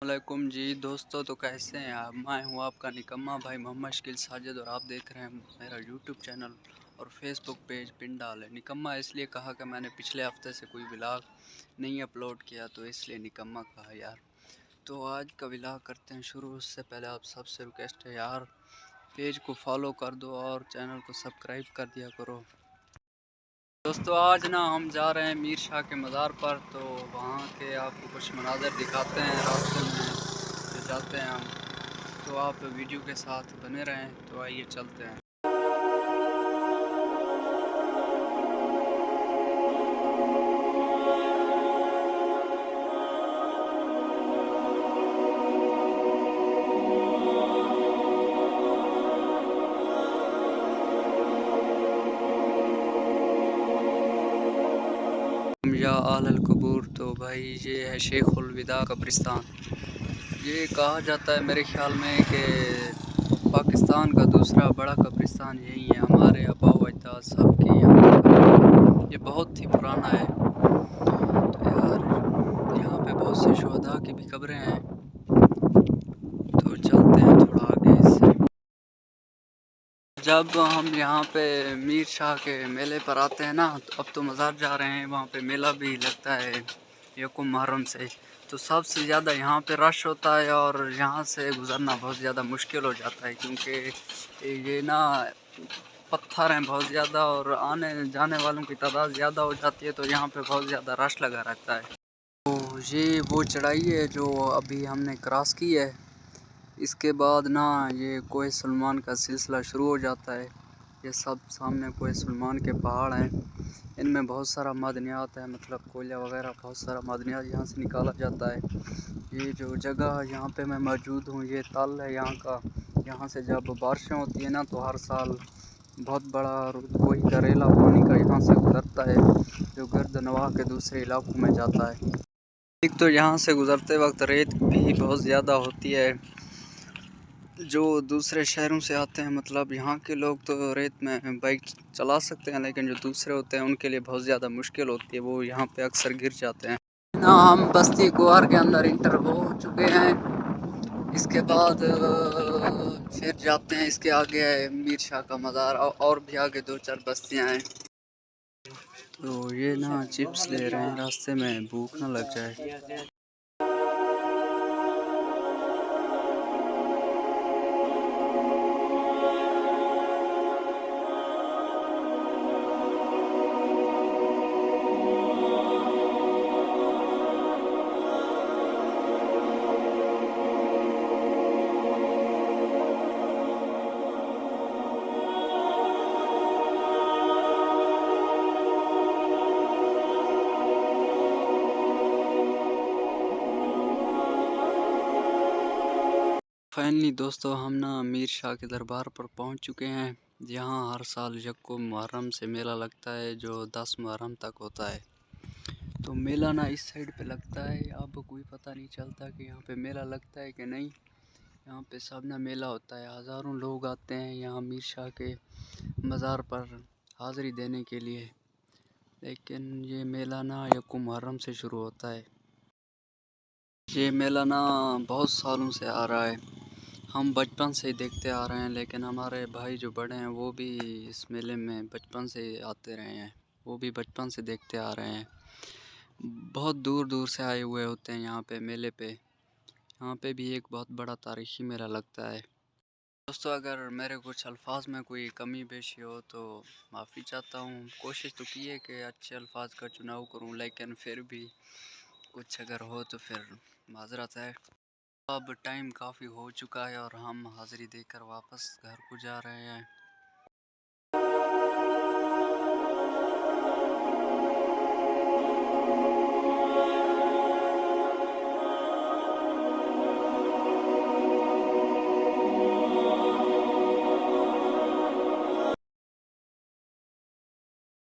वालेकुम जी दोस्तों, तो कैसे हैं आप। मैं हूं आपका निकम्मा भाई मोहम्मद शकील साजिद और आप देख रहे हैं मेरा यूट्यूब चैनल और फेसबुक पेज पिंडाल है। निकम्मा इसलिए कहा कि मैंने पिछले हफ्ते से कोई व्लॉग नहीं अपलोड किया, तो इसलिए निकम्मा कहा यार। तो आज का व्लॉग करते हैं शुरू। उससे पहले आप सबसे रिक्वेस्ट है यार, पेज को फॉलो कर दो और चैनल को सब्सक्राइब कर दिया करो। दोस्तों आज ना हम जा रहे हैं मीर शाह के मज़ार पर, तो वहाँ के आपको कुछ मनाज़र दिखाते हैं रास्ते में जो जाते हैं हम। तो आप वीडियो के साथ बने रहें। तो आइए चलते हैं। या आलल कबूर, तो भाई ये है शेख उल विदा कब्रिस्तान। ये कहा जाता है मेरे ख्याल में कि पाकिस्तान का दूसरा बड़ा कब्रिस्तान यही है। हमारे आबा व अजदाद सब की यहाँ पर ये बहुत ही पुराना है। तो यार यहाँ पे बहुत से शुहदा की भी कब्रें हैं। तो चलते हैं थोड़ा आगे इससे। जब हम यहाँ पे मीर शाह के मेले पर आते हैं ना, तो अब तो मज़ार जा रहे हैं, वहाँ पे मेला भी लगता है यकुम मुहर्रम से। तो सबसे ज़्यादा यहाँ पे रश होता है और यहाँ से गुज़रना बहुत ज़्यादा मुश्किल हो जाता है, क्योंकि ये ना पत्थर हैं बहुत ज़्यादा और आने जाने वालों की तादाद ज़्यादा हो जाती है, तो यहाँ पे बहुत ज़्यादा रश लगा रहता है। तो ये वो चढ़ाई है जो अभी हमने क्रॉस की है। इसके बाद ना ये कोहे सलमान का सिलसिला शुरू हो जाता है। ये सब सामने कोहे सलमान के पहाड़ हैं, इनमें बहुत सारा मादनियात है, मतलब कोयला वगैरह बहुत सारा मादनियात यहाँ से निकाला जाता है। ये जो जगह यहाँ पे मैं मौजूद हूँ, ये तल है यहाँ का। यहाँ से जब बारिशें होती हैं ना, तो हर साल बहुत बड़ा कोई दरेला पानी का यहाँ से गुजरता है, जो गर्दनवाह के दूसरे इलाकों में जाता है। एक तो यहाँ से गुज़रते वक्त रेत भी बहुत ज़्यादा होती है। जो दूसरे शहरों से आते हैं, मतलब यहाँ के लोग तो रेत में बाइक चला सकते हैं, लेकिन जो दूसरे होते हैं उनके लिए बहुत ज़्यादा मुश्किल होती है, वो यहाँ पे अक्सर गिर जाते हैं ना। हम बस्ती कुआर के अंदर इंटर हो चुके हैं। इसके बाद फिर जाते हैं, इसके आगे है मीर शाह का मज़ार और भी आगे दो चार बस्तियाँ हैं। तो ये ना चिप्स ले रहे हैं रास्ते में, भूख ना लग जाए। फाइनली दोस्तों हम ना मीर शाह के दरबार पर पहुंच चुके हैं। यहाँ हर साल यकुम मुहर्रम से मेला लगता है, जो 10 मुहर्रम तक होता है। तो मेला ना इस साइड पे लगता है, अब कोई पता नहीं चलता कि यहाँ पे मेला लगता है कि नहीं। यहाँ पे सब ना मेला होता है, हज़ारों लोग आते हैं यहाँ मीर शाह के मज़ार पर हाज़िरी देने के लिए। लेकिन ये मेला ना यकुम मुहर्रम से शुरू होता है। ये मेला ना बहुत सालों से आ रहा है, हम बचपन से ही देखते आ रहे हैं। लेकिन हमारे भाई जो बड़े हैं वो भी इस मेले में बचपन से आते रहे हैं, वो भी बचपन से देखते आ रहे हैं। बहुत दूर दूर से आए हुए होते हैं यहाँ पे मेले पे। यहाँ पे भी एक बहुत बड़ा तारीख़ी मेला लगता है। दोस्तों अगर मेरे कुछ अल्फाज में कोई कमी पेशी हो तो माफ़ी चाहता हूँ। कोशिश तो की है कि अच्छे अल्फाज का चुनाव करूँ, लेकिन फिर भी कुछ अगर हो तो फिर माज़रत है। अब टाइम काफ़ी हो चुका है और हम हाज़िरी देकर वापस घर को जा रहे हैं।